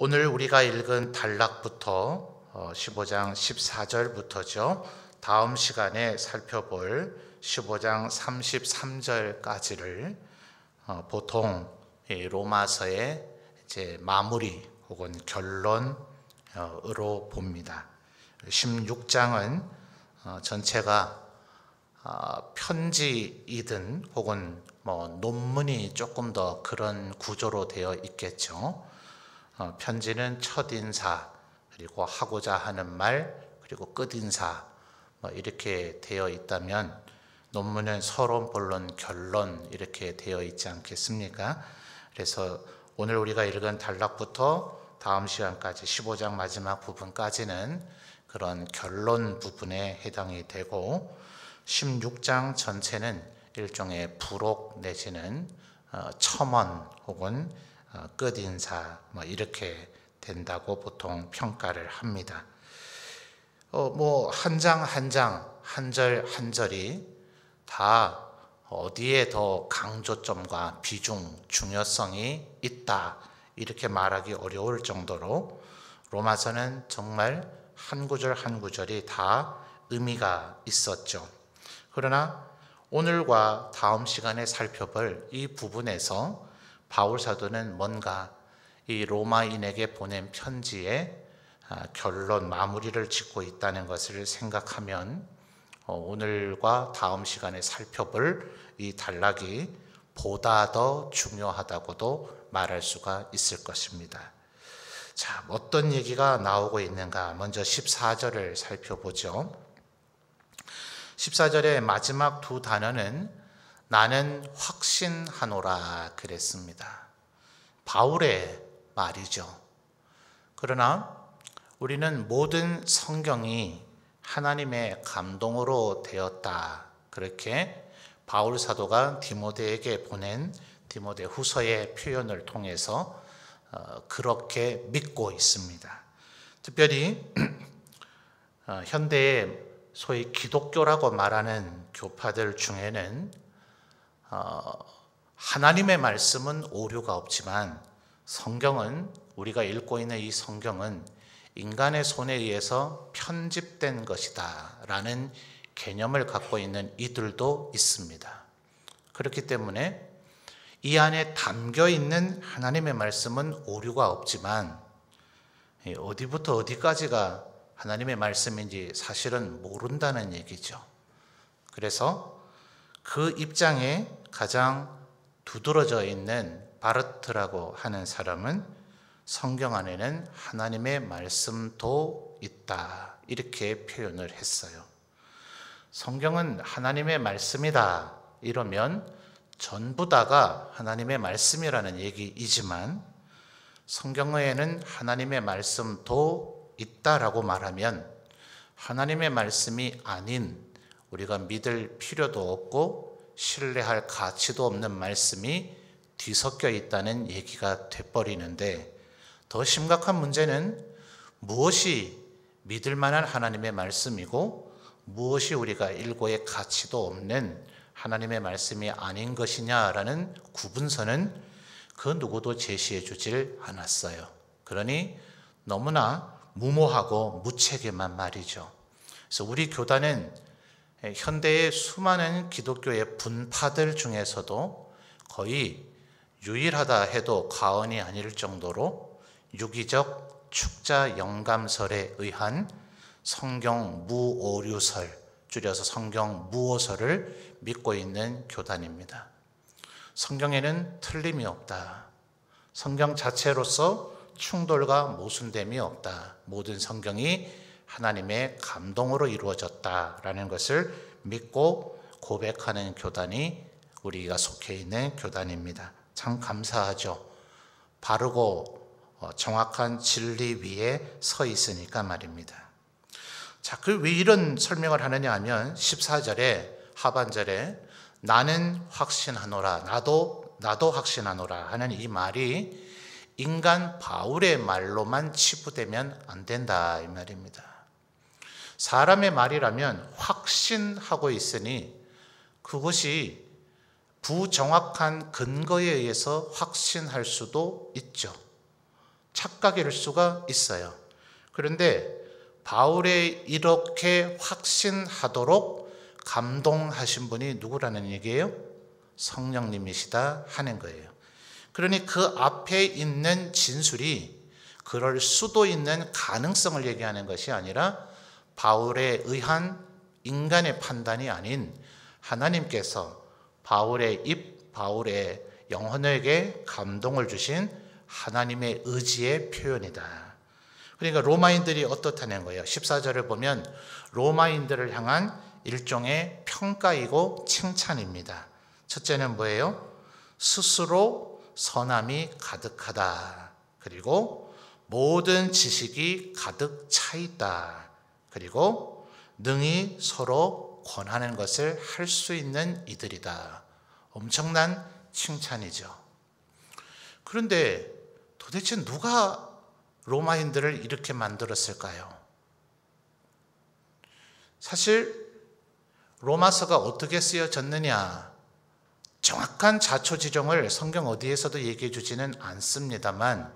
오늘 우리가 읽은 단락부터 15장 14절부터죠. 다음 시간에 살펴볼 15장 33절까지를 보통 로마서의 이제 마무리 혹은 결론으로 봅니다. 16장은 전체가 편지이든 혹은 논문이 조금 더 그런 구조로 되어 있겠죠. 편지는 첫인사, 그리고 하고자 하는 말, 그리고 끝인사 이렇게 되어 있다면 논문은 서론, 본론, 결론 이렇게 되어 있지 않겠습니까? 그래서 오늘 우리가 읽은 단락부터 다음 시간까지 15장 마지막 부분까지는 그런 결론 부분에 해당이 되고 16장 전체는 일종의 부록 내지는 첨언 혹은 끝인사 이렇게 된다고 보통 평가를 합니다. 한 장 한 장, 한 절 한 절이 다 어디에 더 강조점과 비중, 중요성이 있다 이렇게 말하기 어려울 정도로 로마서는 정말 한 구절 한 구절이 다 의미가 있었죠. 그러나 오늘과 다음 시간에 살펴볼 이 부분에서 바울 사도는 뭔가 이 로마인에게 보낸 편지의 결론, 마무리를 짓고 있다는 것을 생각하면 오늘과 다음 시간에 살펴볼 이 단락이 보다 더 중요하다고도 말할 수가 있을 것입니다. 자, 어떤 얘기가 나오고 있는가? 먼저 14절을 살펴보죠. 14절의 마지막 두 단어는 나는 확신하노라 그랬습니다. 바울의 말이죠. 그러나 우리는 모든 성경이 하나님의 감동으로 되었다. 그렇게 바울 사도가 디모데에게 보낸 디모데 후서의 표현을 통해서 그렇게 믿고 있습니다. 특별히 현대의 소위 기독교라고 말하는 교파들 중에는 하나님의 말씀은 오류가 없지만 성경은, 우리가 읽고 있는 이 성경은 인간의 손에 의해서 편집된 것이다 라는 개념을 갖고 있는 이들도 있습니다. 그렇기 때문에 이 안에 담겨 있는 하나님의 말씀은 오류가 없지만 어디부터 어디까지가 하나님의 말씀인지 사실은 모른다는 얘기죠. 그래서 그 입장에 가장 두드러져 있는 바르트라고 하는 사람은 성경 안에는 하나님의 말씀도 있다 이렇게 표현을 했어요. 성경은 하나님의 말씀이다 이러면 전부 다가 하나님의 말씀이라는 얘기이지만 성경에는 하나님의 말씀도 있다라고 말하면 하나님의 말씀이 아닌 우리가 믿을 필요도 없고 신뢰할 가치도 없는 말씀이 뒤섞여 있다는 얘기가 돼버리는데, 더 심각한 문제는 무엇이 믿을 만한 하나님의 말씀이고 무엇이 우리가 일고의 가치도 없는 하나님의 말씀이 아닌 것이냐라는 구분선은 그 누구도 제시해 주질 않았어요. 그러니 너무나 무모하고 무책임한 말이죠. 그래서 우리 교단은 현대의 수많은 기독교의 분파들 중에서도 거의 유일하다 해도 과언이 아닐 정도로 유기적 축자 영감설에 의한 성경 무오류설, 줄여서 성경 무오설을 믿고 있는 교단입니다. 성경에는 틀림이 없다. 성경 자체로서 충돌과 모순됨이 없다. 모든 성경이 하나님의 감동으로 이루어졌다라는 것을 믿고 고백하는 교단이 우리가 속해 있는 교단입니다. 참 감사하죠. 바르고 정확한 진리 위에 서 있으니까 말입니다. 자, 왜 이런 설명을 하느냐 하면 14절에 하반절에 나는 확신하노라, 나도 확신하노라 하는 이 말이 인간 바울의 말로만 치부되면 안 된다 이 말입니다. 사람의 말이라면 확신하고 있으니 그것이 부정확한 근거에 의해서 확신할 수도 있죠. 착각일 수가 있어요. 그런데 바울의 이렇게 확신하도록 감동하신 분이 누구라는 얘기예요? 성령님이시다 하는 거예요. 그러니 그 앞에 있는 진술이 그럴 수도 있는 가능성을 얘기하는 것이 아니라 바울에 의한 인간의 판단이 아닌 하나님께서 바울의 입, 바울의 영혼에게 감동을 주신 하나님의 의지의 표현이다. 그러니까 로마인들이 어떻다는 거예요? 14절을 보면 로마인들을 향한 일종의 평가이고 칭찬입니다. 첫째는 뭐예요? 스스로 선함이 가득하다. 그리고 모든 지식이 가득 차 있다. 그리고 능히 서로 권하는 것을 할 수 있는 이들이다. 엄청난 칭찬이죠. 그런데 도대체 누가 로마인들을 이렇게 만들었을까요? 사실 로마서가 어떻게 쓰여졌느냐, 정확한 자초지종을 성경 어디에서도 얘기해 주지는 않습니다만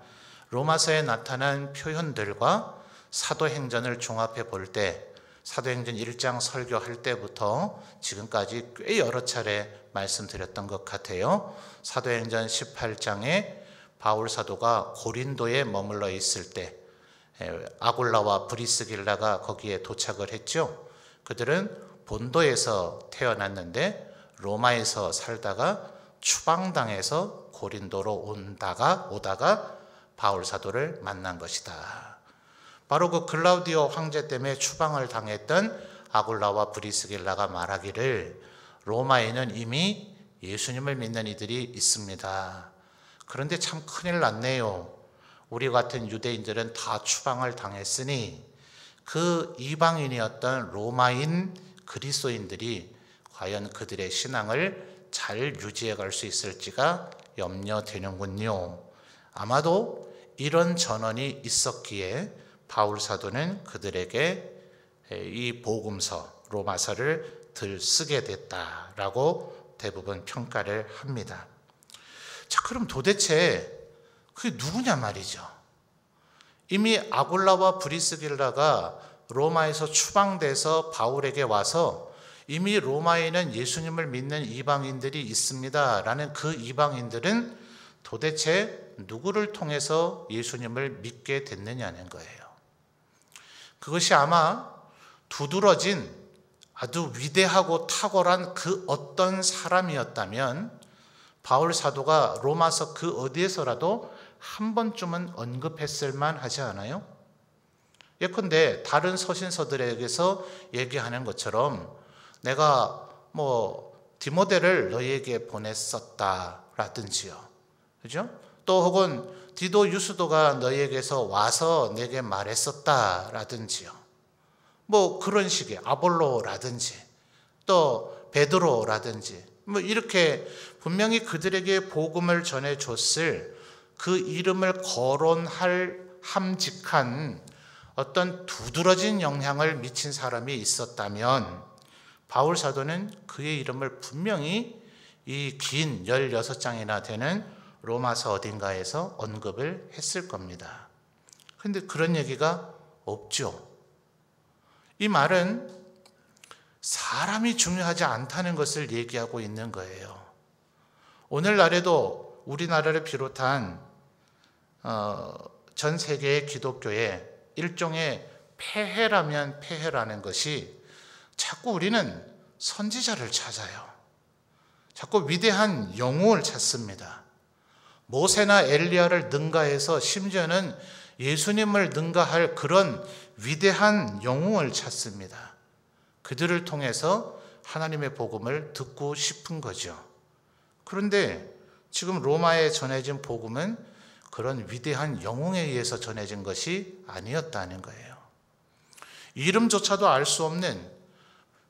로마서에 나타난 표현들과 사도행전을 종합해 볼 때 사도행전 1장 설교할 때부터 지금까지 꽤 여러 차례 말씀드렸던 것 같아요. 사도행전 18장에 바울 사도가 고린도에 머물러 있을 때 아굴라와 브리스길라가 거기에 도착을 했죠. 그들은 본도에서 태어났는데 로마에서 살다가 추방당해서 고린도로 오다가 바울 사도를 만난 것이다. 바로 그 글라우디오 황제 때문에 추방을 당했던 아굴라와 브리스길라가 말하기를 로마에는 이미 예수님을 믿는 이들이 있습니다. 그런데 참 큰일 났네요. 우리 같은 유대인들은 다 추방을 당했으니 그 이방인이었던 로마인 그리스도인들이 과연 그들의 신앙을 잘 유지해 갈 수 있을지가 염려되는군요. 아마도 이런 전언이 있었기에 바울 사도는 그들에게 이 복음서 로마서를 들쓰게 됐다라고 대부분 평가를 합니다. 자, 그럼 도대체 그게 누구냐 말이죠. 이미 아굴라와 브리스길라가 로마에서 추방돼서 바울에게 와서 이미 로마에는 예수님을 믿는 이방인들이 있습니다 라는 그 이방인들은 도대체 누구를 통해서 예수님을 믿게 됐느냐는 거예요. 그것이 아마 두드러진 아주 위대하고 탁월한 그 어떤 사람이었다면 바울 사도가 로마서 그 어디에서라도 한 번쯤은 언급했을 만하지 않아요? 예컨대 다른 서신서들에게서 얘기하는 것처럼 내가 디모데를 너희에게 보냈었다라든지요. 그죠? 또 혹은 디도 유스도가 너희에게서 와서 내게 말했었다라든지요. 그런 식의 아볼로라든지 또 베드로라든지 이렇게 분명히 그들에게 복음을 전해줬을 그 이름을 거론할 함직한 어떤 두드러진 영향을 미친 사람이 있었다면 바울 사도는 그의 이름을 분명히 이 긴 16장이나 되는 로마서 어딘가에서 언급을 했을 겁니다. 그런데 그런 얘기가 없죠. 이 말은 사람이 중요하지 않다는 것을 얘기하고 있는 거예요. 오늘날에도 우리나라를 비롯한 전 세계의 기독교에 일종의 폐해라면 폐해라는 것이 자꾸 우리는 선지자를 찾아요. 자꾸 위대한 영웅을 찾습니다. 모세나 엘리야를 능가해서 심지어는 예수님을 능가할 그런 위대한 영웅을 찾습니다. 그들을 통해서 하나님의 복음을 듣고 싶은 거죠. 그런데 지금 로마에 전해진 복음은 그런 위대한 영웅에 의해서 전해진 것이 아니었다는 거예요. 이름조차도 알 수 없는,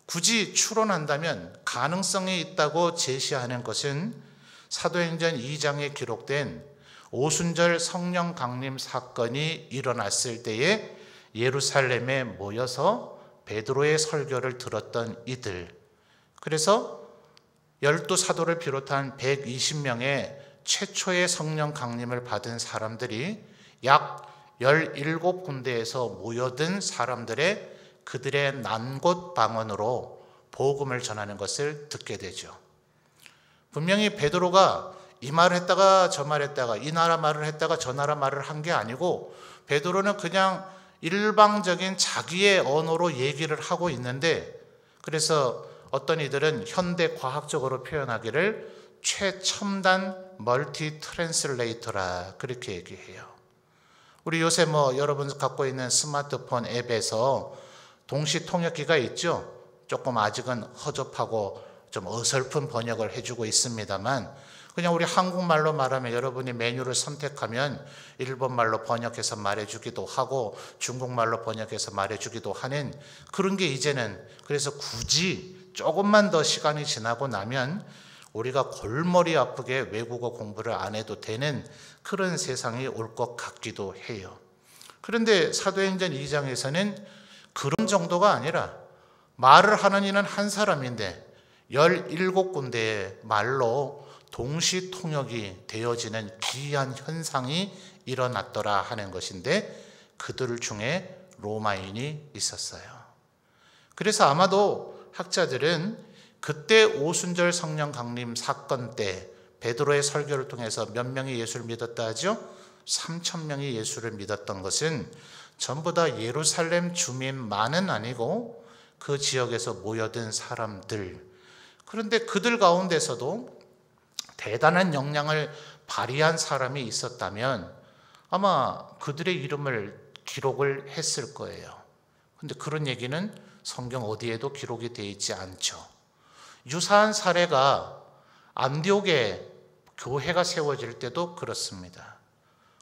굳이 추론한다면 가능성이 있다고 제시하는 것은 사도행전 2장에 기록된 오순절 성령 강림 사건이 일어났을 때에 예루살렘에 모여서 베드로의 설교를 들었던 이들, 그래서 12사도를 비롯한 120명의 최초의 성령 강림을 받은 사람들이 약 17군데에서 모여든 사람들의 그들의 난곳 방언으로 복음을 전하는 것을 듣게 되죠. 분명히 베드로가 이 말을 했다가 저 말을 했다가 이 나라 말을 했다가 저 나라 말을 한 게 아니고 베드로는 그냥 일방적인 자기의 언어로 얘기를 하고 있는데, 그래서 어떤 이들은 현대 과학적으로 표현하기를 최첨단 멀티 트랜슬레이터라 그렇게 얘기해요. 우리 요새 여러분 갖고 있는 스마트폰 앱에서 동시 통역기가 있죠. 조금 아직은 허접하고 좀 어설픈 번역을 해주고 있습니다만, 그냥 우리 한국말로 말하면 여러분이 메뉴를 선택하면 일본말로 번역해서 말해주기도 하고 중국말로 번역해서 말해주기도 하는 그런 게 이제는, 그래서 굳이 조금만 더 시간이 지나고 나면 우리가 골머리 아프게 외국어 공부를 안 해도 되는 그런 세상이 올 것 같기도 해요. 그런데 사도행전 2장에서는 그런 정도가 아니라 말을 하는 이는 한 사람인데 17군데의 말로 동시 통역이 되어지는 기이한 현상이 일어났더라 하는 것인데, 그들 중에 로마인이 있었어요. 그래서 아마도 학자들은 그때 오순절 성령 강림 사건 때 베드로의 설교를 통해서 몇 명이 예수를 믿었다 하죠? 3,000명이 예수를 믿었던 것은 전부 다 예루살렘 주민만은 아니고 그 지역에서 모여든 사람들, 그런데 그들 가운데서도 대단한 역량을 발휘한 사람이 있었다면 아마 그들의 이름을 기록을 했을 거예요. 그런데 그런 얘기는 성경 어디에도 기록이 되어 있지 않죠. 유사한 사례가 안디옥에 교회가 세워질 때도 그렇습니다.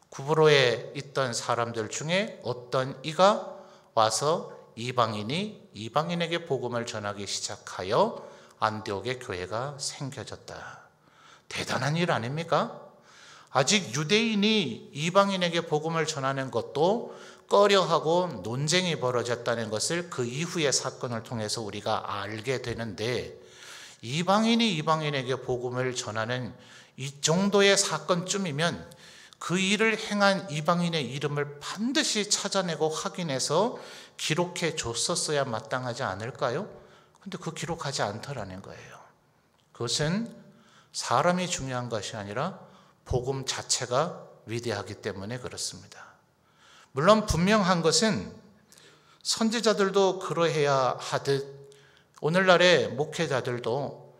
구브로에 있던 사람들 중에 어떤 이가 와서 이방인이 이방인에게 복음을 전하기 시작하여 안디옥의 교회가 생겨졌다. 대단한 일 아닙니까? 아직 유대인이 이방인에게 복음을 전하는 것도 꺼려하고 논쟁이 벌어졌다는 것을 그 이후의 사건을 통해서 우리가 알게 되는데, 이방인이 이방인에게 복음을 전하는 이 정도의 사건쯤이면 그 일을 행한 이방인의 이름을 반드시 찾아내고 확인해서 기록해 줬었어야 마땅하지 않을까요? 근데 그 기록하지 않더라는 거예요. 그것은 사람이 중요한 것이 아니라 복음 자체가 위대하기 때문에 그렇습니다. 물론 분명한 것은 선지자들도 그러해야 하듯 오늘날의 목회자들도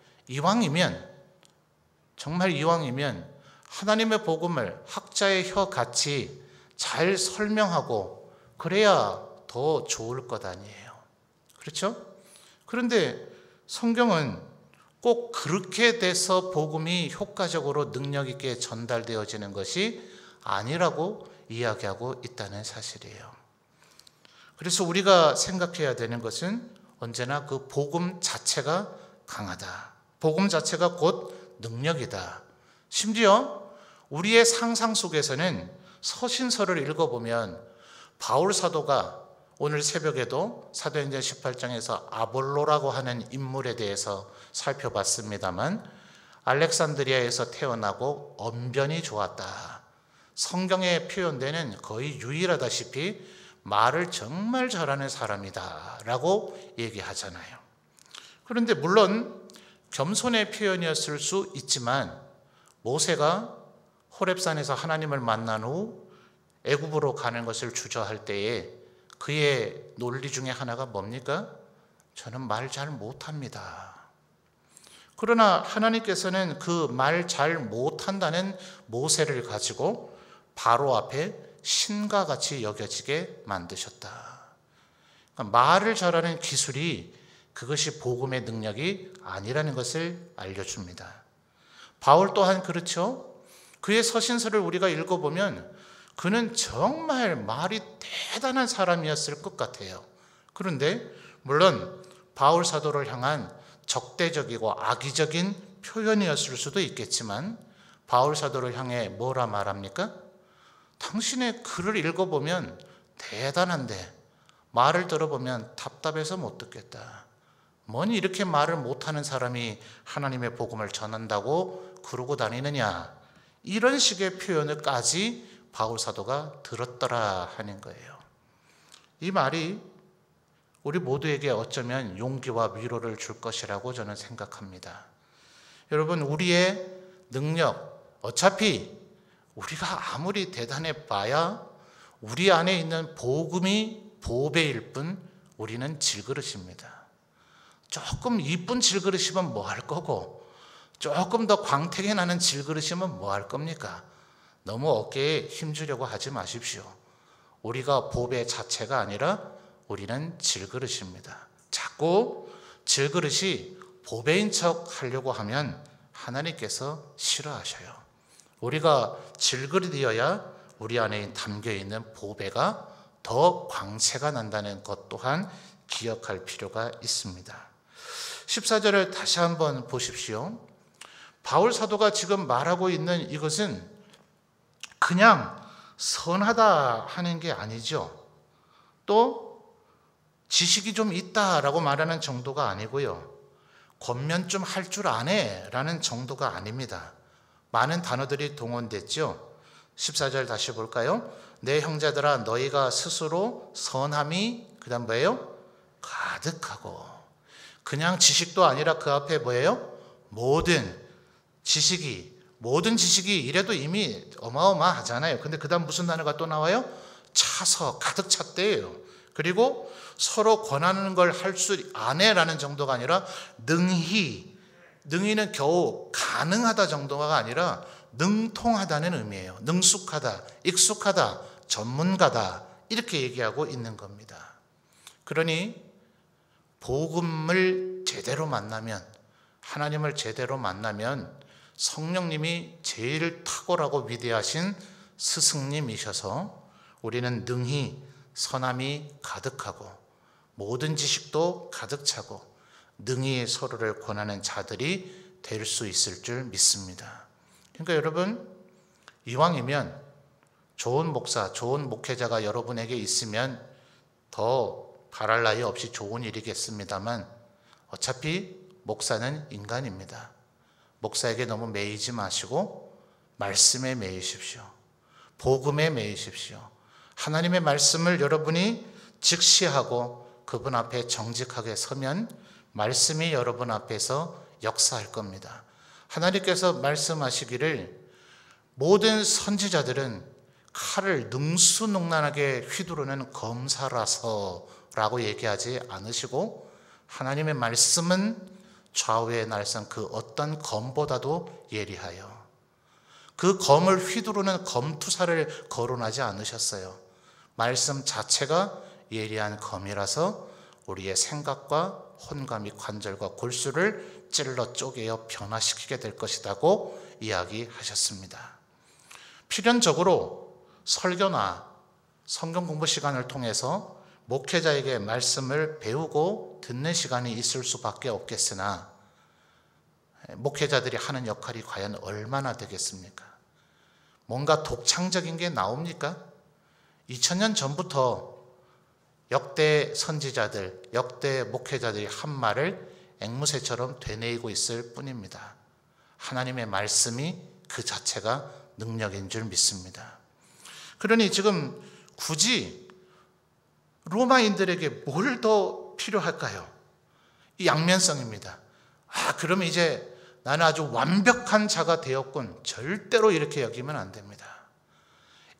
정말 이왕이면 하나님의 복음을 학자의 혀같이 잘 설명하고 그래야 더 좋을 것 아니에요. 그렇죠? 그런데 성경은 꼭 그렇게 돼서 복음이 효과적으로 능력 있게 전달되어지는 것이 아니라고 이야기하고 있다는 사실이에요. 그래서 우리가 생각해야 되는 것은 언제나 그 복음 자체가 강하다. 복음 자체가 곧 능력이다. 심지어 우리의 상상 속에서는 서신서를 읽어보면 바울 사도가 오늘 새벽에도 사도행전 18장에서 아볼로라고 하는 인물에 대해서 살펴봤습니다만, 알렉산드리아에서 태어나고 언변이 좋았다. 성경에 표현되는 거의 유일하다시피 말을 정말 잘하는 사람이다 라고 얘기하잖아요. 그런데 물론 겸손의 표현이었을 수 있지만, 모세가 호렙산에서 하나님을 만난 후 애굽으로 가는 것을 주저할 때에 그의 논리 중에 하나가 뭡니까? 저는 말 잘 못합니다. 그러나 하나님께서는 그 말 잘 못한다는 모세를 가지고 바로 앞에 신과 같이 여겨지게 만드셨다. 그러니까 말을 잘하는 기술이 그것이 복음의 능력이 아니라는 것을 알려줍니다. 바울 또한 그렇죠. 그의 서신서를 우리가 읽어보면 그는 정말 말이 대단한 사람이었을 것 같아요. 그런데 물론 바울 사도를 향한 적대적이고 악의적인 표현이었을 수도 있겠지만, 바울 사도를 향해 뭐라 말합니까? 당신의 글을 읽어보면 대단한데 말을 들어보면 답답해서 못 듣겠다. 뭐니 이렇게 말을 못하는 사람이 하나님의 복음을 전한다고 그러고 다니느냐. 이런 식의 표현을까지 바울 사도가 들었더라 하는 거예요. 이 말이 우리 모두에게 어쩌면 용기와 위로를 줄 것이라고 저는 생각합니다. 여러분, 우리의 능력, 어차피 우리가 아무리 대단해 봐야 우리 안에 있는 복음이 보배일 뿐 우리는 질그릇입니다. 조금 이쁜 질그릇이면 뭐 할 거고, 조금 더 광택이 나는 질그릇이면 뭐 할 겁니까? 너무 어깨에 힘주려고 하지 마십시오. 우리가 보배 자체가 아니라 우리는 질그릇입니다. 자꾸 질그릇이 보배인 척 하려고 하면 하나님께서 싫어하셔요. 우리가 질그릇이어야 우리 안에 담겨있는 보배가 더 광채가 난다는 것 또한 기억할 필요가 있습니다. 14절을 다시 한번 보십시오. 바울 사도가 지금 말하고 있는 이것은 그냥 선하다 하는 게 아니죠. 또 지식이 좀 있다라고 말하는 정도가 아니고요. 권면 좀 할 줄 아네 라는 정도가 아닙니다. 많은 단어들이 동원됐죠. 14절 다시 볼까요? 내 형제들아 너희가 스스로 선함이 그다음 뭐예요? 가득하고. 그냥 지식도 아니라 그 앞에 뭐예요? 모든 지식이 이래도 이미 어마어마하잖아요. 근데 그다음 무슨 단어가 또 나와요? 차서 가득 찼대요. 그리고 서로 권하는 걸 할 수 아네라는 정도가 아니라 능히는 겨우 가능하다 정도가 아니라 능통하다는 의미예요. 능숙하다, 익숙하다, 전문가다 이렇게 얘기하고 있는 겁니다. 그러니 복음을 제대로 만나면, 하나님을 제대로 만나면 성령님이 제일 탁월하고 위대하신 스승님이셔서 우리는 능히 선함이 가득하고 모든 지식도 가득 차고 능히 서로를 권하는 자들이 될 수 있을 줄 믿습니다. 그러니까 여러분, 이왕이면 좋은 목사, 좋은 목회자가 여러분에게 있으면 더 바랄 나위 없이 좋은 일이겠습니다만 어차피 목사는 인간입니다. 목사에게 너무 매이지 마시고 말씀에 매이십시오. 복음에 매이십시오. 하나님의 말씀을 여러분이 직시하고 그분 앞에 정직하게 서면 말씀이 여러분 앞에서 역사할 겁니다. 하나님께서 말씀하시기를 모든 선지자들은 칼을 능수능란하게 휘두르는 검사라서라고 얘기하지 않으시고 하나님의 말씀은 좌우의 날선 그 어떤 검보다도 예리하여 그 검을 휘두르는 검투사를 거론하지 않으셨어요. 말씀 자체가 예리한 검이라서 우리의 생각과 혼과 및 관절과 골수를 찔러 쪼개어 변화시키게 될 것이라고 이야기하셨습니다. 필연적으로 설교나 성경 공부 시간을 통해서 목회자에게 말씀을 배우고 듣는 시간이 있을 수밖에 없겠으나 목회자들이 하는 역할이 과연 얼마나 되겠습니까? 뭔가 독창적인 게 나옵니까? 2000년 전부터 역대 선지자들, 역대 목회자들이 한 말을 앵무새처럼 되뇌이고 있을 뿐입니다. 하나님의 말씀이 그 자체가 능력인 줄 믿습니다. 그러니 지금 굳이 로마인들에게 뭘 더 필요할까요? 이 양면성입니다. 그러면 이제 나는 아주 완벽한 자가 되었군. 절대로 이렇게 여기면 안 됩니다.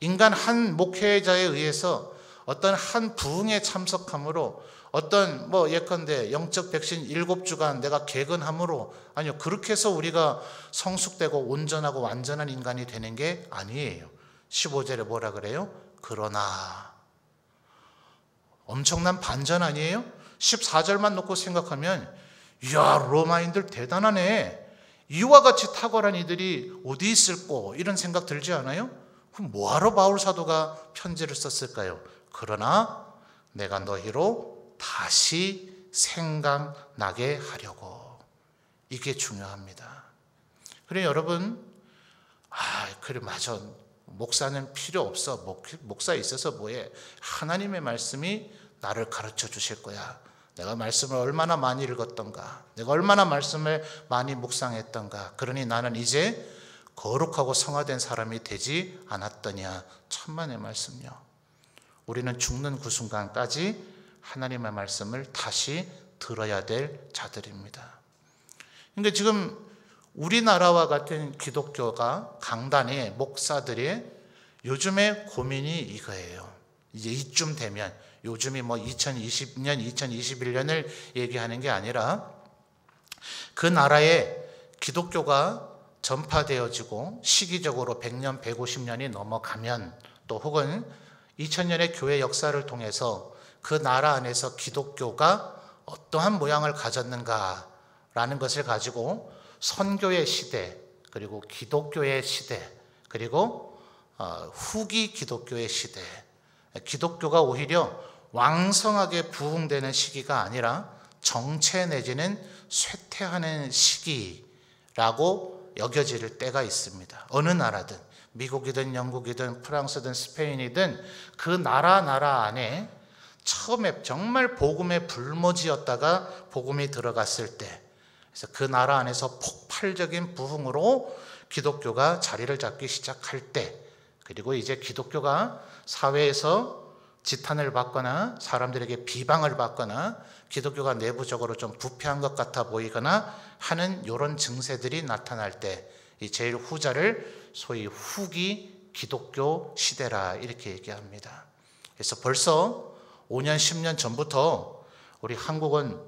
인간 한 목회자에 의해서 어떤 한 부흥에 참석함으로 어떤 예컨대 영적 백신 7주간 내가 개근함으로 아니요 그렇게 해서 우리가 성숙되고 온전하고 완전한 인간이 되는 게 아니에요. 15절에 뭐라 그래요? 그러나 엄청난 반전 아니에요? 14절만 놓고 생각하면 이야 로마인들 대단하네. 이와 같이 탁월한 이들이 어디 있을꼬 이런 생각 들지 않아요? 그럼 뭐하러 바울 사도가 편지를 썼을까요? 그러나 내가 너희로 다시 생각나게 하려고. 이게 중요합니다. 그래 여러분 그래 맞아 목사는 필요 없어. 목사에 있어서 뭐해. 하나님의 말씀이 나를 가르쳐 주실 거야. 내가 말씀을 얼마나 많이 읽었던가, 내가 얼마나 말씀을 많이 묵상했던가. 그러니 나는 이제 거룩하고 성화된 사람이 되지 않았더냐. 천만의 말씀요. 우리는 죽는 그 순간까지 하나님의 말씀을 다시 들어야 될 자들입니다. 그러니까 지금 우리나라와 같은 기독교가 강단의 목사들의 요즘의 고민이 이거예요. 이제 이쯤 되면, 요즘이 뭐 2020년, 2021년을 얘기하는 게 아니라 그 나라에 기독교가 전파되어지고 시기적으로 100년, 150년이 넘어가면, 또 혹은 2000년의 교회 역사를 통해서 그 나라 안에서 기독교가 어떠한 모양을 가졌는가라는 것을 가지고 선교의 시대, 그리고 기독교의 시대, 그리고 후기 기독교의 시대, 기독교가 오히려 왕성하게 부흥되는 시기가 아니라 정체 내지는 쇠퇴하는 시기라고 여겨질 때가 있습니다. 어느 나라든, 미국이든 영국이든 프랑스든 스페인이든 그 나라 안에 처음에 정말 복음의 불모지였다가 복음이 들어갔을 때, 그래서 그 나라 안에서 폭발적인 부흥으로 기독교가 자리를 잡기 시작할 때, 그리고 이제 기독교가 사회에서 지탄을 받거나 사람들에게 비방을 받거나 기독교가 내부적으로 좀 부패한 것 같아 보이거나 하는 이런 증세들이 나타날 때, 이 제일 후자를 소위 후기 기독교 시대라 이렇게 얘기합니다. 그래서 벌써 5년, 10년 전부터 우리 한국은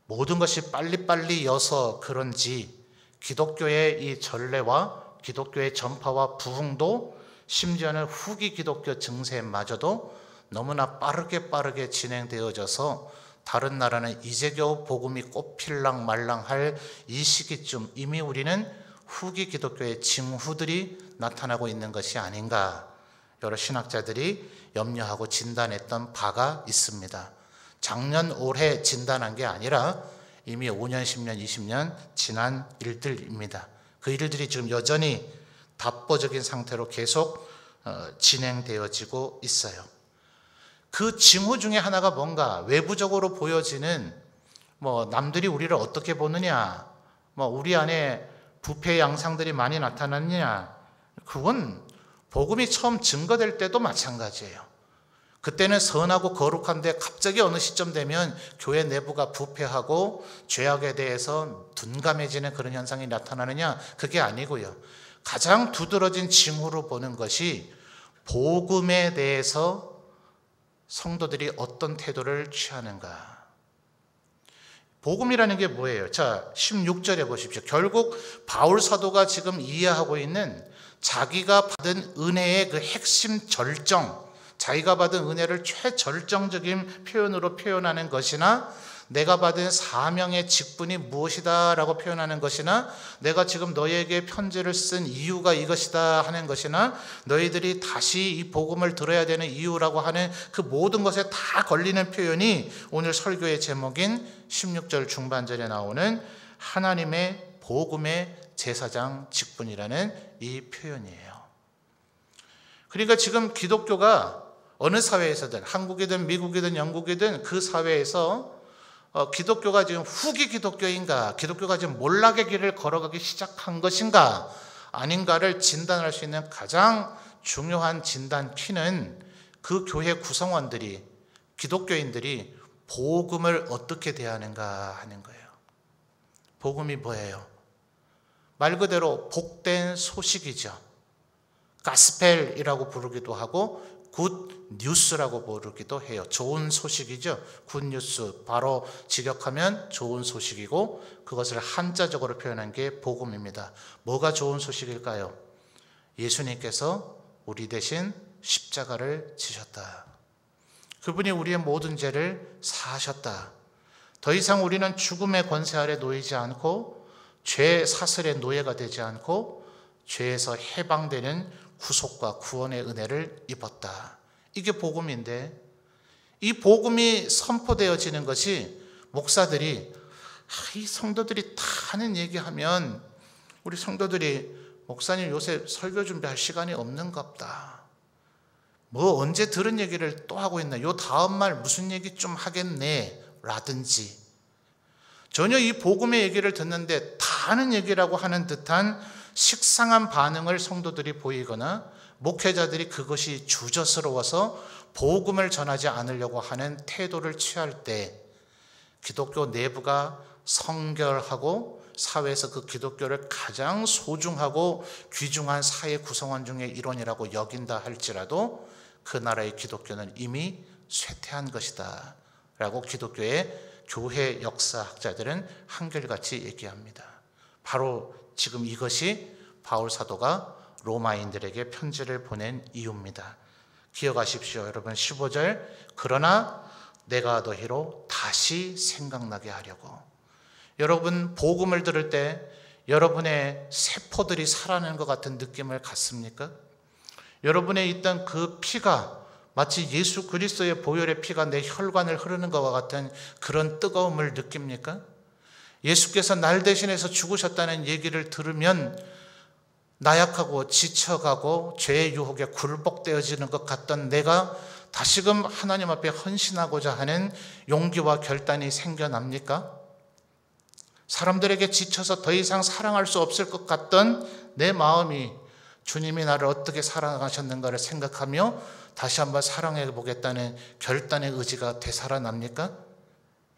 모든 것이 빨리빨리 여서 그런지 기독교의 이 전례와 기독교의 전파와 부흥도, 심지어는 후기 기독교 증세마저도 너무나 빠르게 진행되어져서 다른 나라는 이제 겨우 복음이 꽃필랑 말랑할 이 시기쯤 이미 우리는 후기 기독교의 징후들이 나타나고 있는 것이 아닌가, 여러 신학자들이 염려하고 진단했던 바가 있습니다. 작년 올해 진단한 게 아니라 이미 5년, 10년, 20년 지난 일들입니다. 그 일들이 지금 여전히 답보적인 상태로 계속 진행되어지고 있어요. 그 징후 중에 하나가 뭔가, 외부적으로 보여지는 남들이 우리를 어떻게 보느냐, 우리 안에 부패 양상들이 많이 나타났느냐, 그건 복음이 처음 증거될 때도 마찬가지예요. 그때는 선하고 거룩한데 갑자기 어느 시점 되면 교회 내부가 부패하고 죄악에 대해서 둔감해지는 그런 현상이 나타나느냐, 그게 아니고요. 가장 두드러진 징후로 보는 것이 복음에 대해서 성도들이 어떤 태도를 취하는가. 복음이라는 게 뭐예요? 자, 16절에 보십시오. 결국 바울 사도가 지금 이해하고 있는 자기가 받은 은혜의 그 핵심 절정, 자기가 받은 은혜를 최절정적인 표현으로 표현하는 것이나, 내가 받은 사명의 직분이 무엇이다 라고 표현하는 것이나, 내가 지금 너희에게 편지를 쓴 이유가 이것이다 하는 것이나, 너희들이 다시 이 복음을 들어야 되는 이유라고 하는 그 모든 것에 다 걸리는 표현이 오늘 설교의 제목인 16절 중반절에 나오는 하나님의 복음의 제사장 직분이라는 이 표현이에요. 그러니까 지금 기독교가 어느 사회에서든, 한국이든 미국이든 영국이든 그 사회에서 기독교가 지금 후기 기독교인가, 기독교가 지금 몰락의 길을 걸어가기 시작한 것인가 아닌가를 진단할 수 있는 가장 중요한 진단 키는 그 교회 구성원들이, 기독교인들이 복음을 어떻게 대하는가 하는 거예요. 복음이 뭐예요? 말 그대로 복된 소식이죠. 가스펠이라고 부르기도 하고 굿 뉴스라고 부르기도 해요. 좋은 소식이죠. 굿 뉴스, 바로 직역하면 좋은 소식이고, 그것을 한자적으로 표현한 게 복음입니다. 뭐가 좋은 소식일까요? 예수님께서 우리 대신 십자가를 지셨다. 그분이 우리의 모든 죄를 사하셨다. 더 이상 우리는 죽음의 권세 아래 놓이지 않고 죄 사슬의 노예가 되지 않고 죄에서 해방되는 구속과 구원의 은혜를 입었다. 이게 복음인데, 이 복음이 선포되어지는 것이 목사들이, 이 성도들이 다 하는 얘기하면 우리 성도들이, 목사님 요새 설교 준비할 시간이 없는갑다, 언제 들은 얘기를 또 하고 있나, 요 다음 말 무슨 얘기 좀 하겠네 라든지, 전혀 이 복음의 얘기를 듣는데 다 하는 얘기라고 하는 듯한 식상한 반응을 성도들이 보이거나 목회자들이 그것이 주저스러워서 복음을 전하지 않으려고 하는 태도를 취할 때 기독교 내부가 성결하고 사회에서 그 기독교를 가장 소중하고 귀중한 사회 구성원 중의 일원이라고 여긴다 할지라도 그 나라의 기독교는 이미 쇠퇴한 것이다 라고 기독교의 교회 역사학자들은 한결같이 얘기합니다. 바로 지금 이것이 바울 사도가 로마인들에게 편지를 보낸 이유입니다. 기억하십시오. 여러분 15절 그러나 내가 너희로 다시 생각나게 하려고. 여러분 복음을 들을 때 여러분의 세포들이 살아나는 것 같은 느낌을 갖습니까? 여러분에 있던 그 피가 마치 예수 그리스도의 보혈의 피가 내 혈관을 흐르는 것과 같은 그런 뜨거움을 느낍니까? 예수께서 날 대신해서 죽으셨다는 얘기를 들으면 나약하고 지쳐가고 죄의 유혹에 굴복되어지는 것 같던 내가 다시금 하나님 앞에 헌신하고자 하는 용기와 결단이 생겨납니까? 사람들에게 지쳐서 더 이상 사랑할 수 없을 것 같던 내 마음이 주님이 나를 어떻게 사랑하셨는가를 생각하며 다시 한번 사랑해 보겠다는 결단의 의지가 되살아납니까?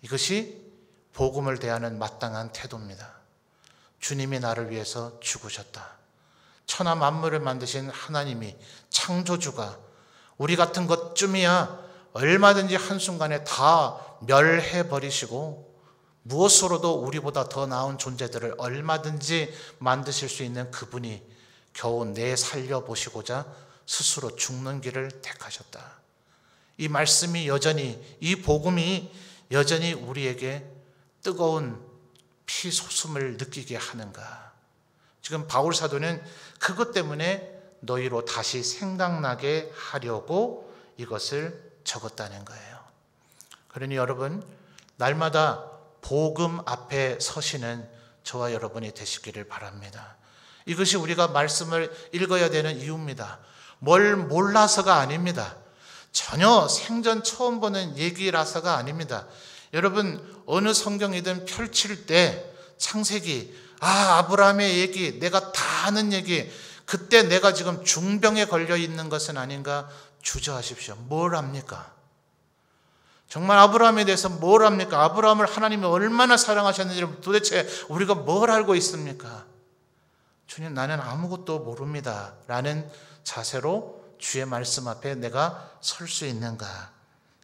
이것이 복음을 대하는 마땅한 태도입니다. 주님이 나를 위해서 죽으셨다. 천하 만물을 만드신 하나님이, 창조주가 우리 같은 것쯤이야 얼마든지 한순간에 다 멸해버리시고 무엇으로도 우리보다 더 나은 존재들을 얼마든지 만드실 수 있는 그분이 겨우 내 살려보시고자 스스로 죽는 길을 택하셨다. 이 말씀이 여전히, 이 복음이 여전히 우리에게 뜨거운 피솟음을 느끼게 하는가? 지금 바울 사도는 그것 때문에 너희로 다시 생각나게 하려고 이것을 적었다는 거예요. 그러니 여러분, 날마다 복음 앞에 서시는 저와 여러분이 되시기를 바랍니다. 이것이 우리가 말씀을 읽어야 되는 이유입니다. 뭘 몰라서가 아닙니다. 전혀 생전 처음 보는 얘기라서가 아닙니다. 여러분, 어느 성경이든 펼칠 때 창세기, 아브라함의 얘기, 내가 다 아는 얘기, 그때 내가 지금 중병에 걸려 있는 것은 아닌가 주저하십시오. 뭘 압니까? 정말 아브라함에 대해서 뭘 압니까? 아브라함을 하나님이 얼마나 사랑하셨는지 도대체 우리가 뭘 알고 있습니까? 주님, 나는 아무것도 모릅니다 라는 자세로 주의 말씀 앞에 내가 설 수 있는가?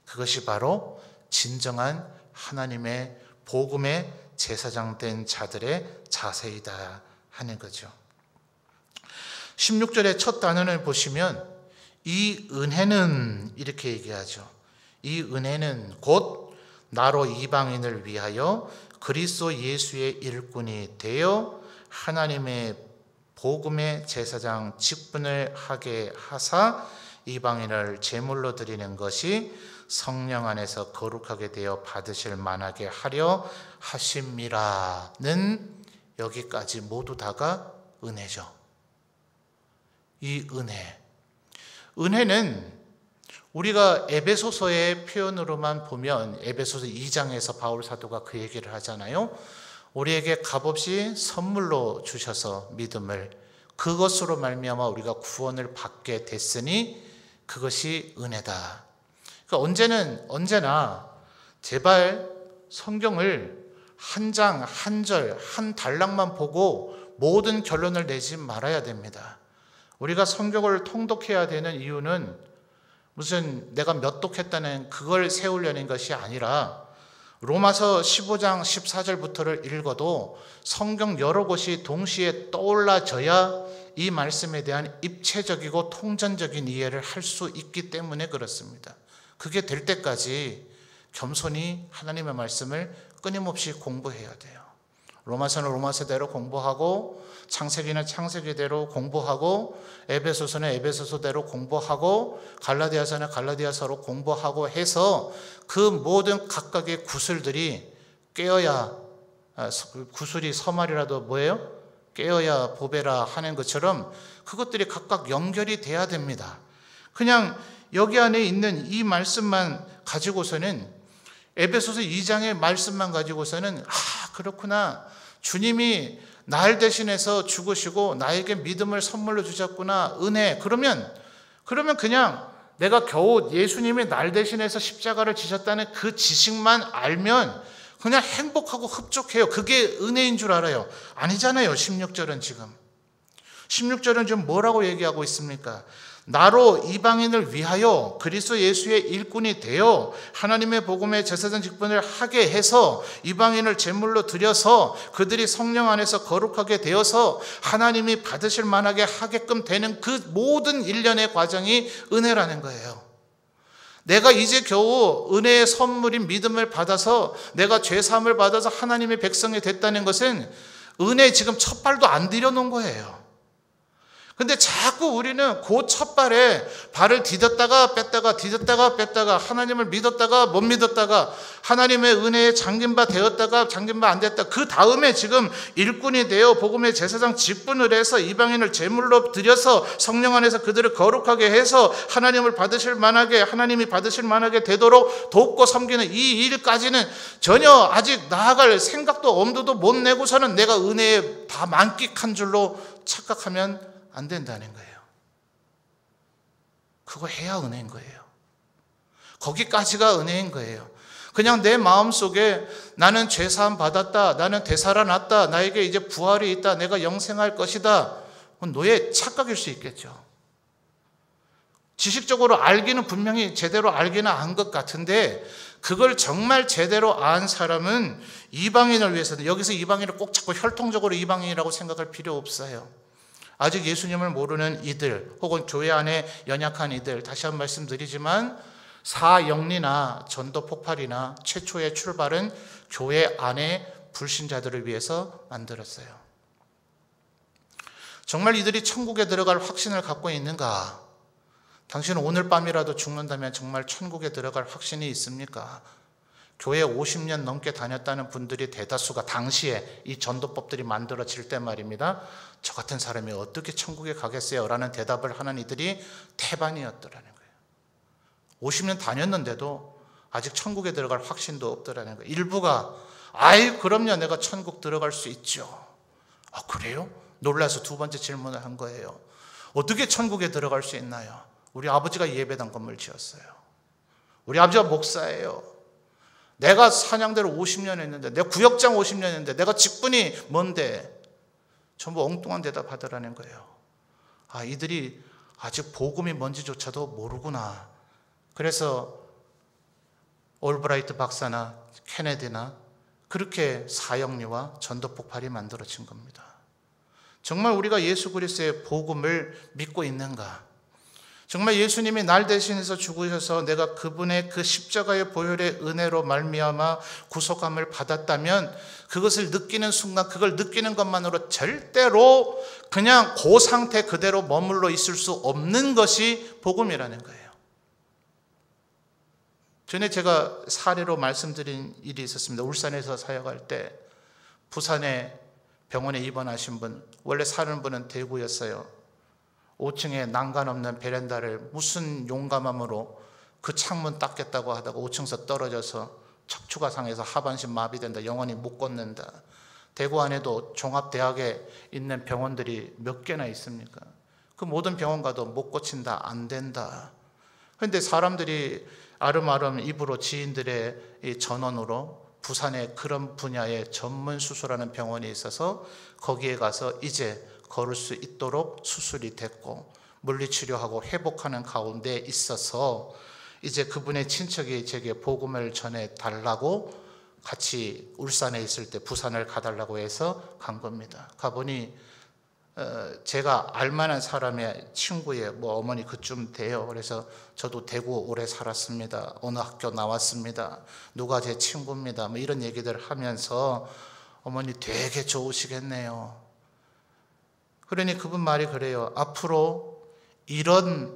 그것이 바로 진정한 하나님의 복음의 제사장 된 자들의 자세이다 하는 거죠. 16절의 첫 단원을 보시면 이 은혜는 이렇게 얘기하죠. 이 은혜는 곧 나로 이방인을 위하여 그리스도 예수의 일꾼이 되어 하나님의 복음의 제사장 직분을 하게 하사 이방인을 제물로 드리는 것이 성령 안에서 거룩하게 되어 받으실 만하게 하려 하심이라는, 여기까지 모두 다가 은혜죠. 이 은혜는 우리가 에베소서의 표현으로만 보면 에베소서 2장에서 바울 사도가 그 얘기를 하잖아요. 우리에게 값없이 선물로 주셔서 믿음을, 그것으로 말미암아 우리가 구원을 받게 됐으니 그것이 은혜다. 그러니까 언제나 제발 성경을 한 장, 한 절, 한 단락만 보고 모든 결론을 내지 말아야 됩니다. 우리가 성경을 통독해야 되는 이유는 무슨 내가 몇 독했다는 그걸 세우려는 것이 아니라 로마서 15장 14절부터를 읽어도 성경 여러 곳이 동시에 떠올라져야 이 말씀에 대한 입체적이고 통전적인 이해를 할 수 있기 때문에 그렇습니다. 그게 될 때까지 겸손히 하나님의 말씀을 끊임없이 공부해야 돼요. 로마서는 로마서대로 공부하고, 창세기는 창세기대로 공부하고, 에베소서는 에베소서대로 공부하고, 갈라디아서는 갈라디아서로 공부하고 해서 그 모든 각각의 구슬들이 깨어야, 구슬이 서말이라도 뭐예요? 깨어야 보배라 하는 것처럼 그것들이 각각 연결이 돼야 됩니다. 그냥 여기 안에 있는 이 말씀만 가지고서는, 에베소서 2장의 말씀만 가지고서는 그렇구나, 주님이 날 대신해서 죽으시고 나에게 믿음을 선물로 주셨구나. 은혜. 그러면 그냥 내가 겨우 예수님이 날 대신해서 십자가를 지셨다는 그 지식만 알면 그냥 행복하고 흡족해요. 그게 은혜인 줄 알아요. 아니잖아요. 16절은 지금. 16절은 지금 뭐라고 얘기하고 있습니까? 나로 이방인을 위하여 그리스도 예수의 일꾼이 되어 하나님의 복음의 제사장 직분을 하게 해서 이방인을 제물로 드려서 그들이 성령 안에서 거룩하게 되어서 하나님이 받으실 만하게 하게끔 되는 그 모든 일련의 과정이 은혜라는 거예요. 내가 이제 겨우 은혜의 선물인 믿음을 받아서 내가 죄사함을 받아서 하나님의 백성이 됐다는 것은 은혜 지금 첫 발도 안 들여놓은 거예요. 근데 자꾸 우리는 그 첫 발에 발을 디뎠다가 뺐다가 하나님을 믿었다가 못 믿었다가 하나님의 은혜에 잠긴 바 되었다가 잠긴 바 안 됐다. 그 다음에 지금 일꾼이 되어 복음의 제사장 직분을 해서 이방인을 제물로 드려서 성령 안에서 그들을 거룩하게 해서 하나님이 받으실 만하게 되도록 돕고 섬기는 이 일까지는 전혀 아직 나아갈 생각도 엄두도 못 내고서는 내가 은혜에 다 만끽한 줄로 착각하면 안 된다는 거예요. 그거 해야 은혜인 거예요. 거기까지가 은혜인 거예요. 그냥 내 마음속에 나는 죄사함 받았다, 나는 되살아났다, 나에게 이제 부활이 있다, 내가 영생할 것이다, 너의 착각일 수 있겠죠. 지식적으로 알기는 분명히 제대로 알기는 안 것 같은데 그걸 정말 제대로 안 사람은 이방인을 위해서는, 여기서 이방인을 꼭 자꾸 혈통적으로 이방인이라고 생각할 필요 없어요. 아직 예수님을 모르는 이들 혹은 교회 안에 연약한 이들, 다시 한번 말씀드리지만 사영리나 전도 폭발이나 최초의 출발은 교회 안에 불신자들을 위해서 만들었어요. 정말 이들이 천국에 들어갈 확신을 갖고 있는가? 당신은 오늘 밤이라도 죽는다면 정말 천국에 들어갈 확신이 있습니까? 교회 50년 넘게 다녔다는 분들이 대다수가 당시에 이 전도법들이 만들어질 때 말입니다. 저 같은 사람이 어떻게 천국에 가겠어요? 라는 대답을 하는 이들이 태반이었더라는 거예요. 50년 다녔는데도 아직 천국에 들어갈 확신도 없더라는 거예요. 일부가 그럼요, 내가 천국 들어갈 수 있죠. 그래요? 놀라서 두 번째 질문을 한 거예요. 어떻게 천국에 들어갈 수 있나요? 우리 아버지가 예배당 건물 지었어요. 우리 아버지가 목사예요. 내가 사냥대로 50년 했는데, 내가 구역장 50년 했는데, 내가 직분이 뭔데? 전부 엉뚱한 대답 하더라는 거예요. 이들이 아직 복음이 뭔지조차도 모르구나. 그래서 올브라이트 박사나 케네디나 그렇게 사형리와 전도폭발이 만들어진 겁니다. 정말 우리가 예수 그리스도의 복음을 믿고 있는가? 정말 예수님이 날 대신해서 죽으셔서 내가 그분의 그 십자가의 보혈의 은혜로 말미암아 구속함을 받았다면 그것을 느끼는 순간, 그걸 느끼는 것만으로 절대로 그냥 그 상태 그대로 머물러 있을 수 없는 것이 복음이라는 거예요. 전에 제가 사례로 말씀드린 일이 있었습니다. 울산에서 사역할 때 부산에 병원에 입원하신 분, 원래 사는 분은 대구였어요. 5층에 난간 없는 베란다를 무슨 용감함으로 그 창문 닦겠다고 하다가 5층에서 떨어져서 척추가 상해서 하반신 마비된다, 영원히 못 걷는다. 대구 안에도 종합대학에 있는 병원들이 몇 개나 있습니까? 그 모든 병원 가도 못 고친다, 안 된다. 그런데 사람들이 아름아름 입으로 지인들의 이 전원으로 부산에 그런 분야의 전문 수술하는 병원이 있어서 거기에 가서 이제 걸을 수 있도록 수술이 됐고 물리치료하고 회복하는 가운데 있어서 이제 그분의 친척이 제게 복음을 전해달라고 같이 울산에 있을 때 부산을 가달라고 해서 간 겁니다. 가보니 제가 알만한 사람의 친구의 어머니 그쯤 돼요. 그래서 저도 대구 오래 살았습니다. 어느 학교 나왔습니다. 누가 제 친구입니다. 이런 얘기들 하면서 어머니 되게 좋으시겠네요. 그러니 그분 말이 그래요. 앞으로 이런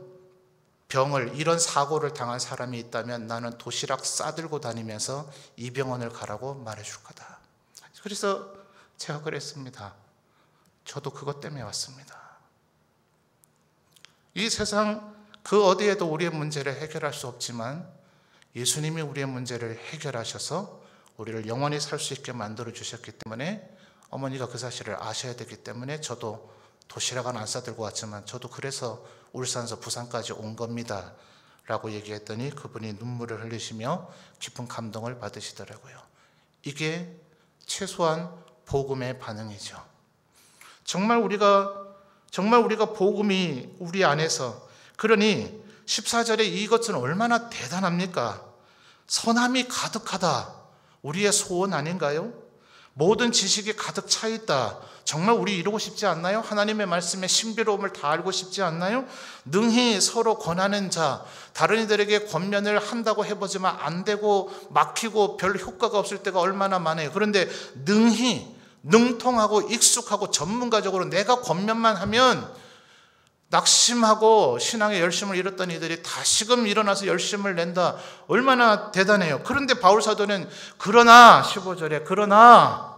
병을, 이런 사고를 당한 사람이 있다면 나는 도시락 싸들고 다니면서 이 병원을 가라고 말해줄 거다. 그래서 제가 그랬습니다. 저도 그것 때문에 왔습니다. 이 세상 그 어디에도 우리의 문제를 해결할 수 없지만 예수님이 우리의 문제를 해결하셔서 우리를 영원히 살 수 있게 만들어 주셨기 때문에 어머니가 그 사실을 아셔야 되기 때문에 저도 도시락은 안 싸들고 왔지만 저도 그래서 울산에서 부산까지 온 겁니다 라고 얘기했더니 그분이 눈물을 흘리시며 깊은 감동을 받으시더라고요. 이게 최소한 복음의 반응이죠. 정말 우리가 복음이 우리 안에서, 그러니 14절에 이것은 얼마나 대단합니까? 선함이 가득하다, 우리의 소원 아닌가요? 모든 지식이 가득 차 있다. 정말 우리 이루고 싶지 않나요? 하나님의 말씀의 신비로움을 다 알고 싶지 않나요? 능히 서로 권하는 자, 다른 이들에게 권면을 한다고 해보지만 안 되고 막히고 별 효과가 없을 때가 얼마나 많아요. 그런데 능히, 능통하고 익숙하고 전문가적으로 내가 권면만 하면 낙심하고 신앙의 열심을 잃었던 이들이 다시금 일어나서 열심을 낸다. 얼마나 대단해요. 그런데 바울 사도는 그러나 15절에 그러나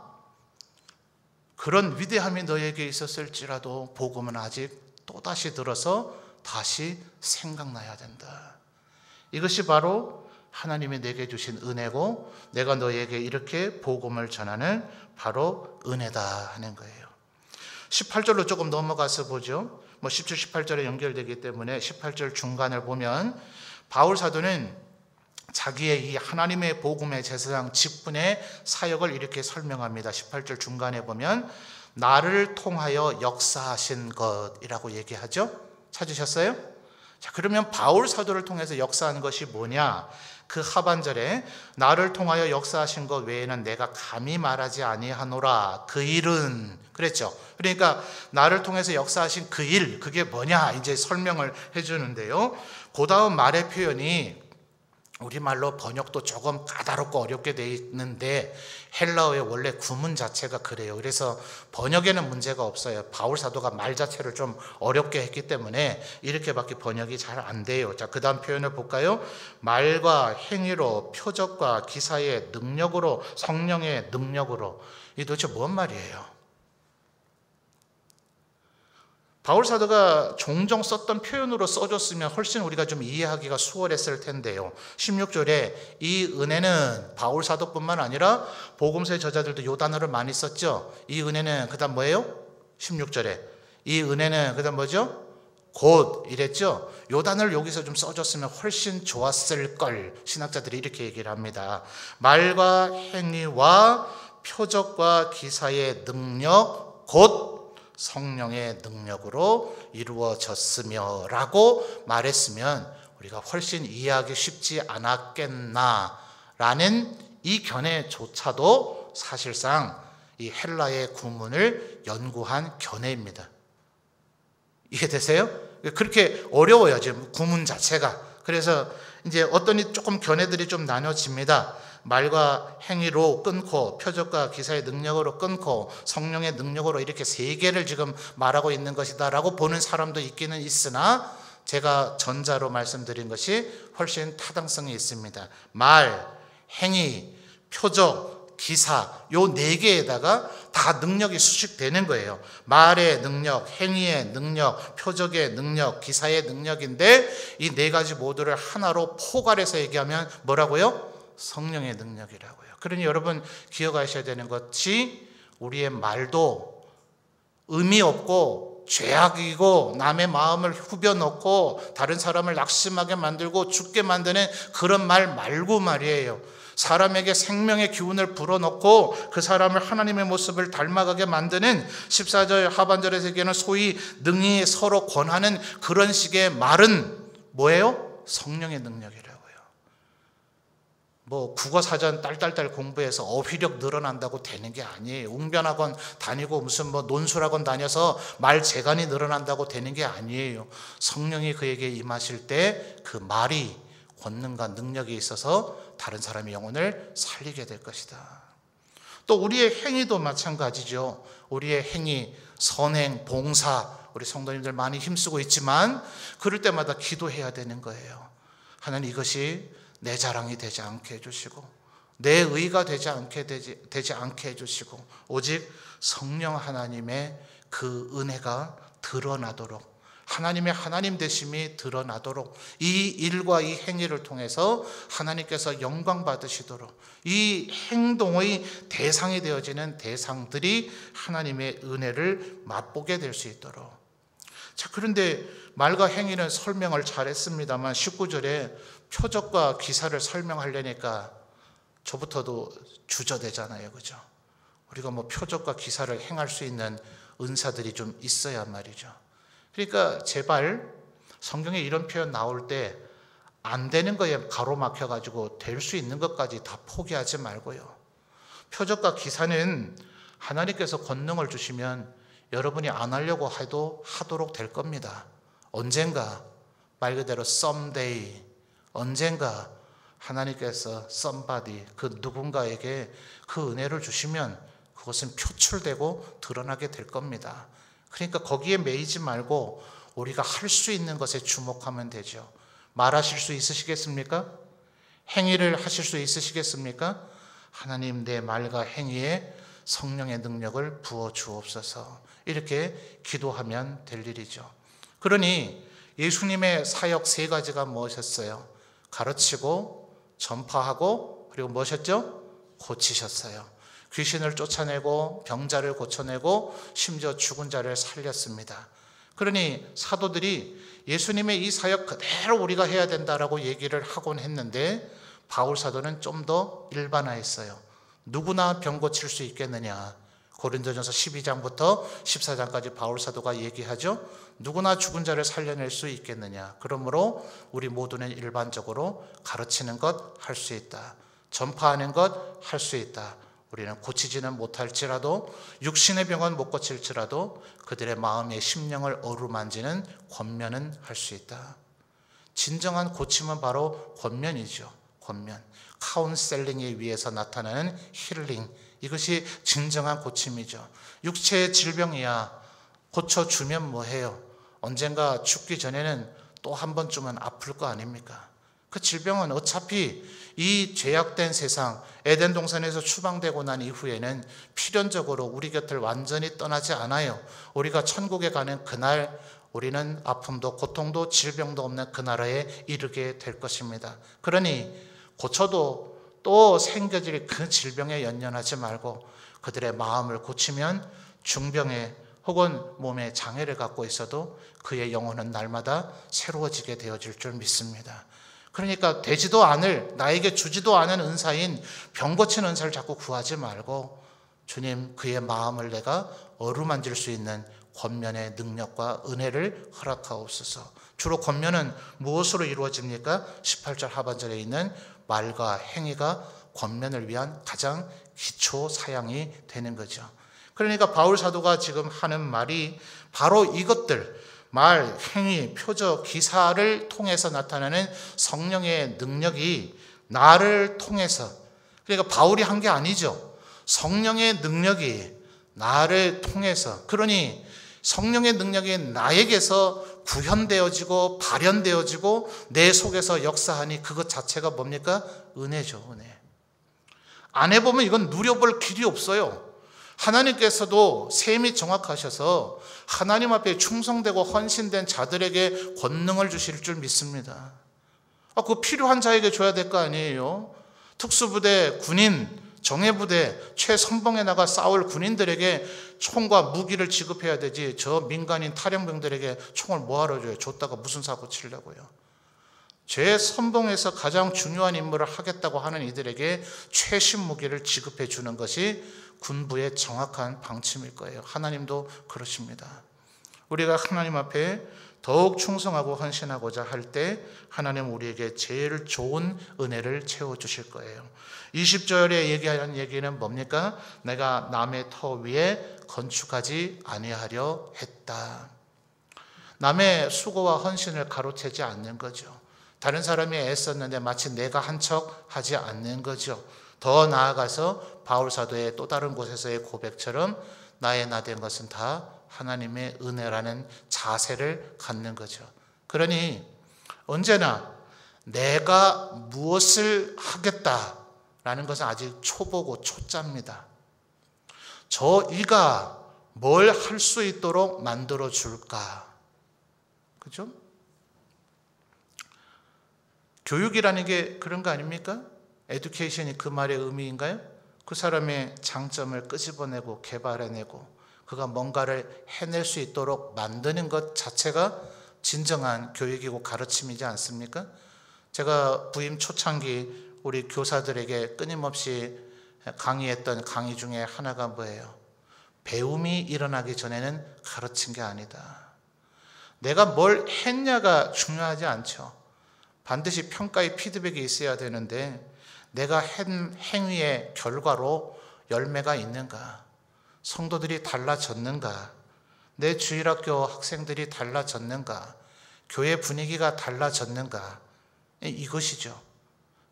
그런 위대함이 너에게 있었을지라도 복음은 아직 또다시 들어서 다시 생각나야 된다. 이것이 바로 하나님이 내게 주신 은혜고 내가 너에게 이렇게 복음을 전하는 바로 은혜다 하는 거예요. 18절로 조금 넘어가서 보죠. 17, 18절에 연결되기 때문에 18절 중간을 보면 바울 사도는 자기의 이 하나님의 복음의 제사장 직분의 사역을 이렇게 설명합니다. 18절 중간에 보면 나를 통하여 역사하신 것이라고 얘기하죠. 찾으셨어요? 자, 그러면 바울 사도를 통해서 역사한 것이 뭐냐? 그 하반절에 나를 통하여 역사하신 것 외에는 내가 감히 말하지 아니하노라. 그 일은 그랬죠. 그러니까 나를 통해서 역사하신 그 일, 그게 뭐냐 이제 설명을 해주는데요. 그 다음 말의 표현이 우리말로 번역도 조금 까다롭고 어렵게 되어 있는데 헬라어의 원래 구문 자체가 그래요. 그래서 번역에는 문제가 없어요. 바울 사도가 말 자체를 좀 어렵게 했기 때문에 이렇게밖에 번역이 잘 안 돼요. 자, 그 다음 표현을 볼까요? 말과 행위로, 표적과 기사의 능력으로, 성령의 능력으로. 이게 도대체 뭔 말이에요? 바울 사도가 종종 썼던 표현으로 써줬으면 훨씬 우리가 좀 이해하기가 수월했을 텐데요. 16절에 이 은혜는 바울 사도뿐만 아니라 복음서의 저자들도 이 단어를 많이 썼죠. 이 은혜는 그 다음 뭐예요? 16절에 이 은혜는 그 다음 뭐죠? 곧 이랬죠. 이 단어를 여기서 좀 써줬으면 훨씬 좋았을 걸 신학자들이 이렇게 얘기를 합니다. 말과 행위와 표적과 기사의 능력 곧 성령의 능력으로 이루어졌으며 라고 말했으면 우리가 훨씬 이해하기 쉽지 않았겠나라는 이 견해조차도 사실상 이 헬라의 구문을 연구한 견해입니다. 이해되세요? 그렇게 어려워요, 지금 구문 자체가. 그래서 이제 어떤 조금 견해들이 좀 나눠집니다. 말과 행위로 끊고 표적과 기사의 능력으로 끊고 성령의 능력으로 이렇게 세 개를 지금 말하고 있는 것이다 라고 보는 사람도 있기는 있으나 제가 전자로 말씀드린 것이 훨씬 타당성이 있습니다. 말, 행위, 표적, 기사 요 네 개에다가 다 능력이 수식되는 거예요. 말의 능력, 행위의 능력, 표적의 능력, 기사의 능력인데 이 네 가지 모두를 하나로 포괄해서 얘기하면 뭐라고요? 성령의 능력이라고요. 그러니 여러분 기억하셔야 되는 것이 우리의 말도 의미 없고 죄악이고 남의 마음을 후벼넣고 다른 사람을 낙심하게 만들고 죽게 만드는 그런 말 말고 말이에요. 사람에게 생명의 기운을 불어넣고 그 사람을 하나님의 모습을 닮아가게 만드는 14절 하반절에서 얘기하는 소위 능히 서로 권하는 그런 식의 말은 뭐예요? 성령의 능력이라고요. 뭐 국어사전 딸딸딸 공부해서 어휘력 늘어난다고 되는 게 아니에요. 웅변학원 다니고 무슨 뭐 논술학원 다녀서 말 재간이 늘어난다고 되는 게 아니에요. 성령이 그에게 임하실 때 그 말이 권능과 능력이 있어서 다른 사람의 영혼을 살리게 될 것이다. 또 우리의 행위도 마찬가지죠. 우리의 행위, 선행, 봉사 우리 성도님들 많이 힘쓰고 있지만 그럴 때마다 기도해야 되는 거예요. 하나님 이것이 내 자랑이 되지 않게 해주시고 내 의가 되지 않게 해주시고 오직 성령 하나님의 그 은혜가 드러나도록 하나님의 하나님 되심이 드러나도록, 이 일과 이 행위를 통해서 하나님께서 영광 받으시도록, 이 행동의 대상이 되어지는 대상들이 하나님의 은혜를 맛보게 될 수 있도록. 자, 그런데 말과 행위는 설명을 잘했습니다만 19절에 표적과 기사를 설명하려니까 저부터도 주저되잖아요, 그죠? 우리가 뭐 표적과 기사를 행할 수 있는 은사들이 좀 있어야 말이죠. 그러니까 제발 성경에 이런 표현 나올 때 안 되는 거에 가로막혀가지고 될 수 있는 것까지 다 포기하지 말고요. 표적과 기사는 하나님께서 권능을 주시면 여러분이 안 하려고 해도 하도록 될 겁니다. 언젠가, 말 그대로 someday, 언젠가 하나님께서 somebody, 그 누군가에게 그 은혜를 주시면 그것은 표출되고 드러나게 될 겁니다. 그러니까 거기에 매이지 말고 우리가 할 수 있는 것에 주목하면 되죠. 말하실 수 있으시겠습니까? 행위를 하실 수 있으시겠습니까? 하나님, 내 말과 행위에 성령의 능력을 부어 주옵소서. 이렇게 기도하면 될 일이죠. 그러니 예수님의 사역 3가지가 무엇이었어요? 가르치고 전파하고 그리고 무엇이었죠? 고치셨어요. 귀신을 쫓아내고 병자를 고쳐내고 심지어 죽은 자를 살렸습니다. 그러니 사도들이 예수님의 이 사역 그대로 우리가 해야 된다라고 얘기를 하곤 했는데 바울 사도는 좀 더 일반화했어요. 누구나 병 고칠 수 있겠느냐. 고린도전서 12장부터 14장까지 바울 사도가 얘기하죠. 누구나 죽은 자를 살려낼 수 있겠느냐. 그러므로 우리 모두는 일반적으로 가르치는 것 할 수 있다. 전파하는 것 할 수 있다. 우리는 고치지는 못할지라도, 육신의 병은 못 고칠지라도 그들의 마음의 심령을 어루만지는 권면은 할 수 있다. 진정한 고침은 바로 권면이죠. 권면. 카운셀링에 의해서 나타나는 힐링. 이것이 진정한 고침이죠. 육체의 질병이야 고쳐주면 뭐해요? 언젠가 죽기 전에는 또 한 번쯤은 아플 거 아닙니까? 그 질병은 어차피 이 죄악된 세상, 에덴 동산에서 추방되고 난 이후에는 필연적으로 우리 곁을 완전히 떠나지 않아요. 우리가 천국에 가는 그날 우리는 아픔도 고통도 질병도 없는 그 나라에 이르게 될 것입니다. 그러니 고쳐도 또 생겨질 그 질병에 연연하지 말고 그들의 마음을 고치면 중병에 혹은 몸에 장애를 갖고 있어도 그의 영혼은 날마다 새로워지게 되어질 줄 믿습니다. 그러니까 되지도 않을, 나에게 주지도 않은 은사인 병 고치는 은사를 자꾸 구하지 말고 주님, 그의 마음을 내가 어루만질 수 있는 권면의 능력과 은혜를 허락하옵소서. 주로 권면은 무엇으로 이루어집니까? 18절 하반절에 있는 말과 행위가 권면을 위한 가장 기초 사양이 되는 거죠. 그러니까 바울 사도가 지금 하는 말이 바로 이것들, 말, 행위, 표적, 기사를 통해서 나타나는 성령의 능력이 나를 통해서, 그러니까 바울이 한 게 아니죠. 성령의 능력이 나를 통해서, 그러니 성령의 능력이 나에게서 구현되어지고 발현되어지고 내 속에서 역사하니 그것 자체가 뭡니까? 은혜죠, 은혜. 안 해보면 이건 누려볼 길이 없어요. 하나님께서도 셈이 정확하셔서 하나님 앞에 충성되고 헌신된 자들에게 권능을 주실 줄 믿습니다. 그거 필요한 자에게 줘야 될 거 아니에요. 특수부대, 군인, 정예부대, 최선봉에 나가 싸울 군인들에게 총과 무기를 지급해야 되지 저 민간인 탈영병들에게 총을 뭐하러 줘요? 줬다가 무슨 사고 치려고요. 최선봉에서 가장 중요한 임무를 하겠다고 하는 이들에게 최신 무기를 지급해 주는 것이 군부의 정확한 방침일 거예요. 하나님도 그러십니다. 우리가 하나님 앞에 더욱 충성하고 헌신하고자 할 때 하나님 우리에게 제일 좋은 은혜를 채워주실 거예요. 20절에 얘기하는 얘기는 뭡니까? 내가 남의 터 위에 건축하지 아니하려 했다. 남의 수고와 헌신을 가로채지 않는 거죠. 다른 사람이 애썼는데 마치 내가 한 척 하지 않는 거죠. 더 나아가서 바울 사도의 또 다른 곳에서의 고백처럼 나의 나 된 것은 다 하나님의 은혜라는 자세를 갖는 거죠. 그러니 언제나 내가 무엇을 하겠다라는 것은 아직 초보고 초짜입니다. 저 이가 뭘 할 수 있도록 만들어 줄까? 그죠? 교육이라는 게 그런 거 아닙니까? 에듀케이션이 그 말의 의미인가요? 그 사람의 장점을 끄집어내고 개발해내고 그가 뭔가를 해낼 수 있도록 만드는 것 자체가 진정한 교육이고 가르침이지 않습니까? 제가 부임 초창기 우리 교사들에게 끊임없이 강의했던 강의 중에 하나가 뭐예요? 배움이 일어나기 전에는 가르친 게 아니다. 내가 뭘 했냐가 중요하지 않죠. 반드시 평가의 피드백이 있어야 되는데 내가 한 행위의 결과로 열매가 있는가? 성도들이 달라졌는가? 내 주일학교 학생들이 달라졌는가? 교회 분위기가 달라졌는가? 이것이죠.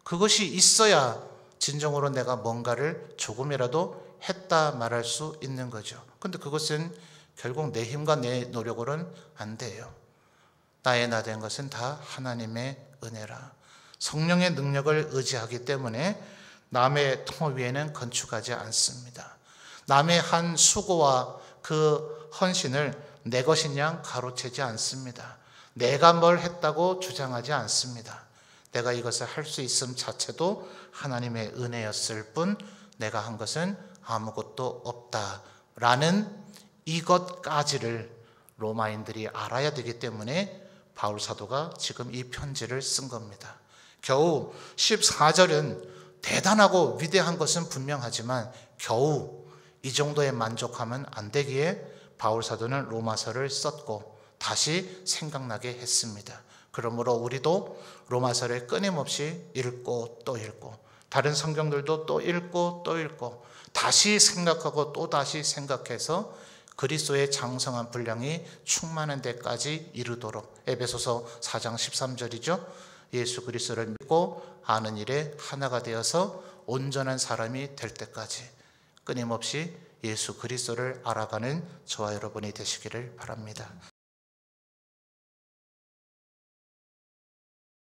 그것이 있어야 진정으로 내가 뭔가를 조금이라도 했다 말할 수 있는 거죠. 근데 그것은 결국 내 힘과 내 노력으로는 안 돼요. 나의 나 된 것은 다 하나님의 은혜라. 성령의 능력을 의지하기 때문에 남의 통호 위에는 건축하지 않습니다. 남의 한 수고와 그 헌신을 내 것인 양 가로채지 않습니다. 내가 뭘 했다고 주장하지 않습니다. 내가 이것을 할 수 있음 자체도 하나님의 은혜였을 뿐 내가 한 것은 아무것도 없다라는 이것까지를 로마인들이 알아야 되기 때문에 바울 사도가 지금 이 편지를 쓴 겁니다. 겨우 14절은 대단하고 위대한 것은 분명하지만 겨우 이 정도에 만족하면 안 되기에 바울 사도는 로마서를 썼고 다시 생각나게 했습니다. 그러므로 우리도 로마서를 끊임없이 읽고 또 읽고 다른 성경들도 또 읽고 또 읽고 다시 생각하고 또 다시 생각해서 그리스도의 장성한 분량이 충만한 데까지 이르도록 에베소서 4장 13절이죠. 예수 그리스도를 믿고 아는 일에 하나가 되어서 온전한 사람이 될 때까지 끊임없이 예수 그리스도를 알아가는 저와 여러분이 되시기를 바랍니다.